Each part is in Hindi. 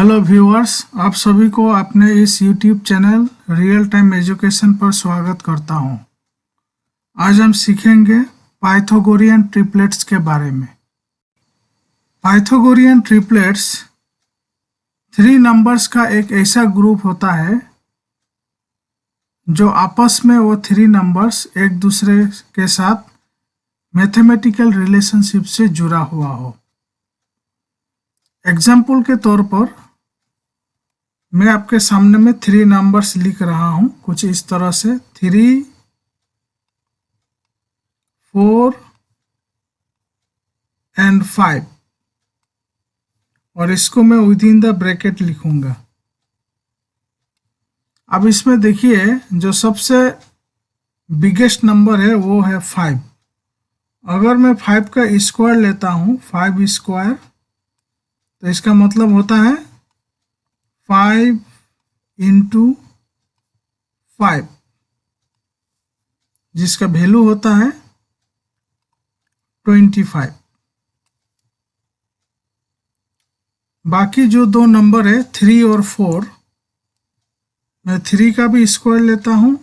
हेलो व्यूअर्स, आप सभी को अपने इस YouTube channel real time education पर स्वागत करता हूं। आज हम सीखेंगे पाइथागोरियन ट्रिपलेट्स के बारे में। पाइथागोरियन ट्रिपलेट्स 3 नंबर्स का एक ऐसा ग्रुप होता है जो आपस में वो 3 नंबर्स एक दूसरे के साथ मैथमेटिकल रिलेशनशिप से जुड़ा हुआ हो। एग्जाम्पल के तौर पर मैं आपके सामने में 3 नंबर्स लिख रहा हूं, कुछ इस तरह से 3, 4 एंड 5, और इसको मैं विद इन द ब्रैकेट लिखूंगा। अब इसमें देखिए, जो सबसे बिगेस्ट नंबर है वो है 5। अगर मैं 5 का स्क्वायर लेता हूं, 5 स्क्वायर, तो इसका मतलब होता है 5 इंटू 5, जिसका वैल्यू होता है 25। बाकी जो 2 नंबर है 3 और 4, मैं 3 का भी स्क्वायर लेता हूं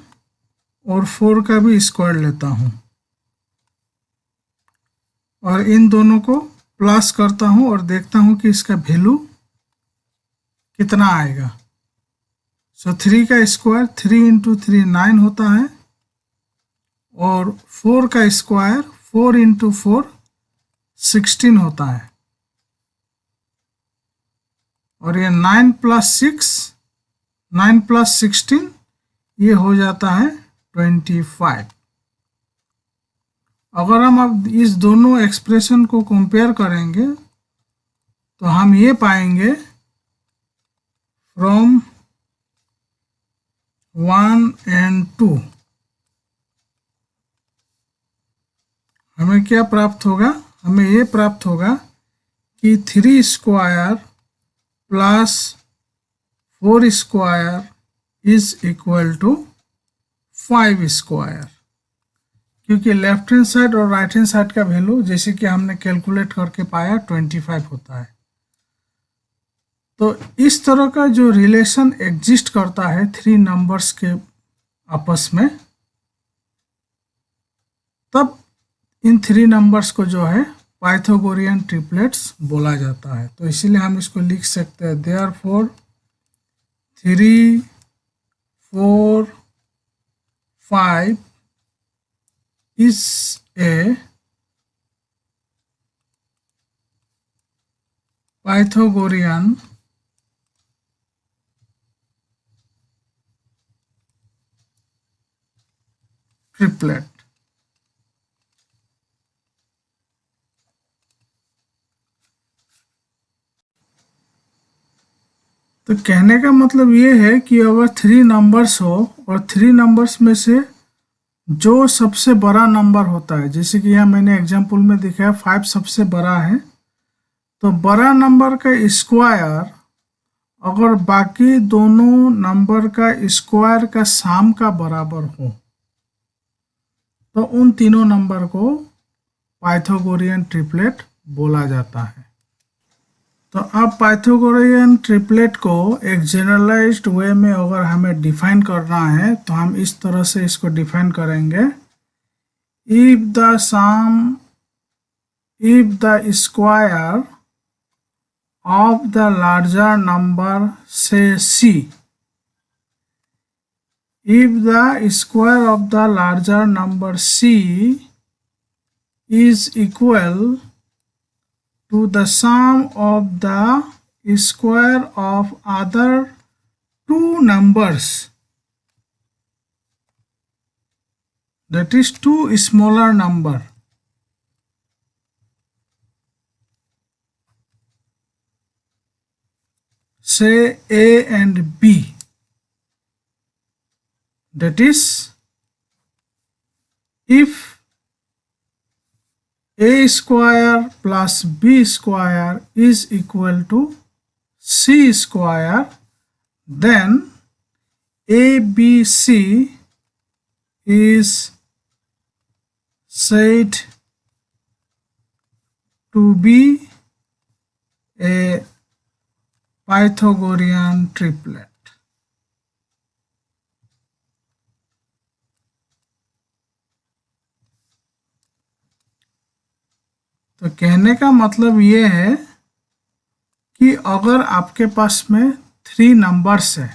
और 4 का भी स्क्वायर लेता हूं, और इन दोनों को प्लस करता हूं और देखता हूं कि इसका वैल्यू कितना आएगा। सो 3 का स्क्वायर 3 इंटू 3 9 होता है, और 4 का स्क्वायर 4 इंटू 4 16 होता है, और ये 9 प्लस 6 9 प्लस 16 ये हो जाता है 25। अगर हम अब इस दोनों एक्सप्रेशन को कंपेयर करेंगे तो हम ये पाएंगे फ्रॉम 1 एंड 2 हमें क्या प्राप्त होगा? हमें ये प्राप्त होगा कि 3 square plus 4 square is equal to 5 square, क्योंकि लेफ्ट हैंड साइड और राइट हैंड साइड का वैल्यू जैसे कि हमने कैलकुलेट करके पाया 25 होता है। तो इस तरह का जो रिलेशन एग्जिस्ट करता है 3 नंबर्स के आपस में, तब इन 3 नंबर्स को जो है पाइथागोरियन ट्रिपलेट्स बोला जाता है। तो इसीलिए हम इसको लिख सकते हैं therefore 3, 4, 5 is a Pythagorean triplet। तो कहने का मतलब ये है कि अगर 3 नंबर्स हो और 3 नंबर्स में से जो सबसे बड़ा नंबर होता है, जैसे कि यहाँ मैंने एग्जांपल में दिखाया 5 सबसे बड़ा है, तो बड़ा नंबर का स्क्वायर अगर बाकी दोनों नंबर का स्क्वायर का सम का बराबर हो तो उन तीनों नंबर को पाइथागोरियन ट्रिपलेट बोला जाता है। तो अब पाइथागोरियन ट्रिपलेट को एक जनरलाइज्ड वे में अगर हमें डिफाइन करना है तो हम इस तरह से इसको डिफाइन करेंगे। If the square of the larger number, say c, if the square of the larger number c is equal to the sum of the square of other 2 numbers, that is 2 smaller number, say a and b, that is if a square plus b square is equal to c square, then ABC is said to be a Pythagorean triplet. तो कहने का मतलब ये है कि अगर आपके पास में 3 नंबर्स है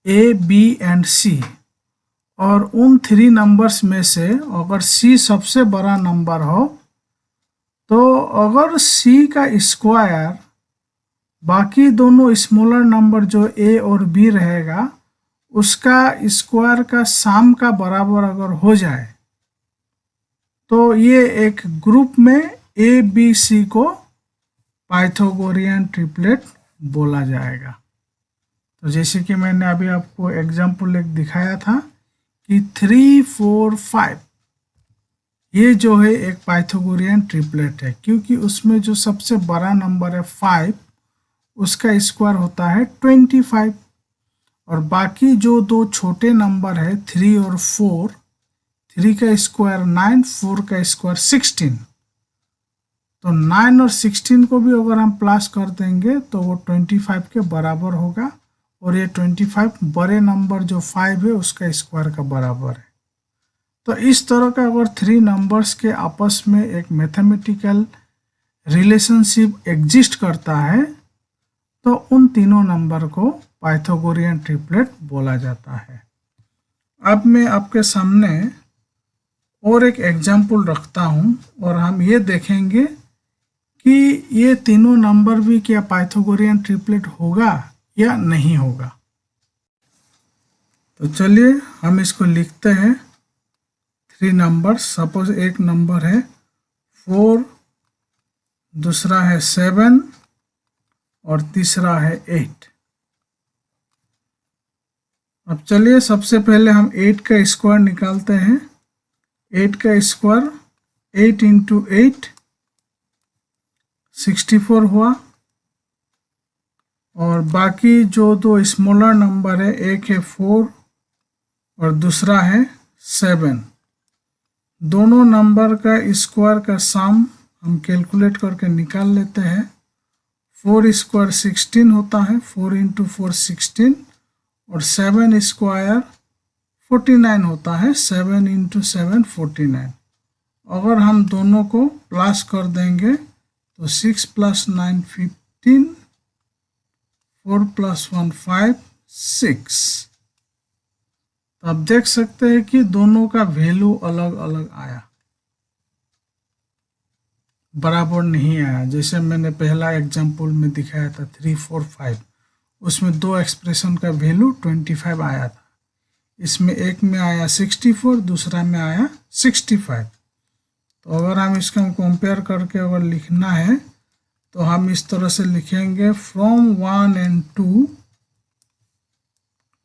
ए, बी एंड सी, और उन 3 नंबर्स में से अगर सी सबसे बड़ा नंबर हो, तो अगर सी का स्क्वायर बाकी दोनों स्मॉलर नंबर जो ए और बी रहेगा उसका स्क्वायर का सम का बराबर अगर हो जाए, तो ये एक ग्रुप में ए बी सी को पाइथागोरियन ट्रिपलेट बोला जाएगा। तो जैसे कि मैंने अभी आपको एग्जांपल एक दिखाया था कि 3, 4, 5 ये जो है एक पाइथागोरियन ट्रिपलेट है, क्योंकि उसमें जो सबसे बड़ा नंबर है 5 उसका स्क्वायर होता है 25, और बाकी जो दो छोटे नंबर है 3 और 4, 3 का स्क्वायर 9, 4 का स्क्वायर 16, तो 9 और 16 को भी अगर हम प्लस कर देंगे तो वो 25 के बराबर होगा, और ये 25 बड़े नंबर जो 5 है उसका स्क्वायर का बराबर है। तो इस तरह का अगर 3 नंबर्स के आपस में एक मैथमेटिकल रिलेशनशिप एग्जिस्ट करता है, तो उन तीनों नंबर को पाइथागोरियन ट्रिपलेट बोला जाता है। अब मैं आपके सामने और एक एग्जाम्पल रखता हूँ, और हम ये देखेंगे कि ये तीनों नंबर भी क्या पाइथागोरियन ट्रिपलेट होगा या नहीं होगा। तो चलिए हम इसको लिखते हैं। 3 नंबर, सपोज एक नंबर है 4, दूसरा है 7 और तीसरा है 8। अब चलिए सबसे पहले हम 8 का स्क्वायर निकालते हैं। 8 का स्क्वायर 8 इंटू 8 64 हुआ, और बाकी जो दो स्मॉलर नंबर है, एक है 4 और दूसरा है 7, दोनों नंबर का स्क्वायर का सम हम कैलकुलेट करके निकाल लेते हैं। 4 स्क्वायर 16 होता है, 4 इंटू 4 16, और 7 स्क्वायर 49 होता है, 7 इंटू 7 49। अगर हम दोनों को प्लस कर देंगे तो 6 + 9 15, 4 + 1 5 6। तो आप देख सकते हैं कि दोनों का वैल्यू अलग अलग आया, बराबर नहीं आया। जैसे मैंने पहला एग्जांपल में दिखाया था 3, 4, 5, उसमें दो एक्सप्रेशन का वैल्यू 25 आया था। इसमें एक में आया 64, दूसरा में आया 65। तो अगर हम इसका कंपेयर करके अगर लिखना है तो हम इस तरह से लिखेंगे, from 1 and 2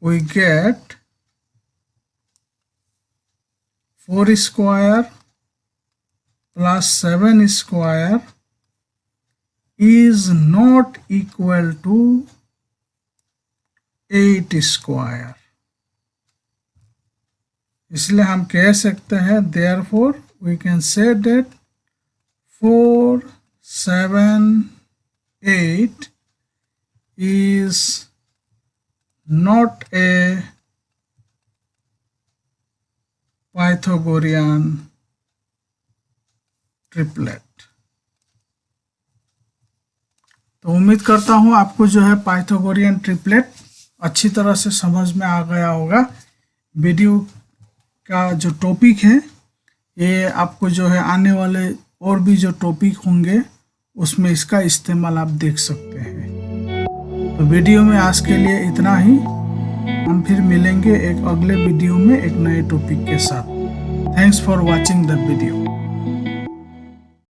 we get 4 square plus 7 square is not equal to 8 square। इसलिए हम कह सकते हैं, therefore we can say that 4, 7, 8 is not a Pythagorean triplet. तो उम्मीद करता हूँ आपको जो है पाइथागोरियन ट्रिपलेट अच्छी तरह से समझ में आ गया होगा। वीडियो का जो टॉपिक है ये आपको जो है आने वाले और भी जो टॉपिक होंगे उसमें इसका इस्तेमाल आप देख सकते हैं। तो वीडियो में आज के लिए इतना ही। हम फिर मिलेंगे एक अगले वीडियो में एक नए टॉपिक के साथ। Thanks for watching the video.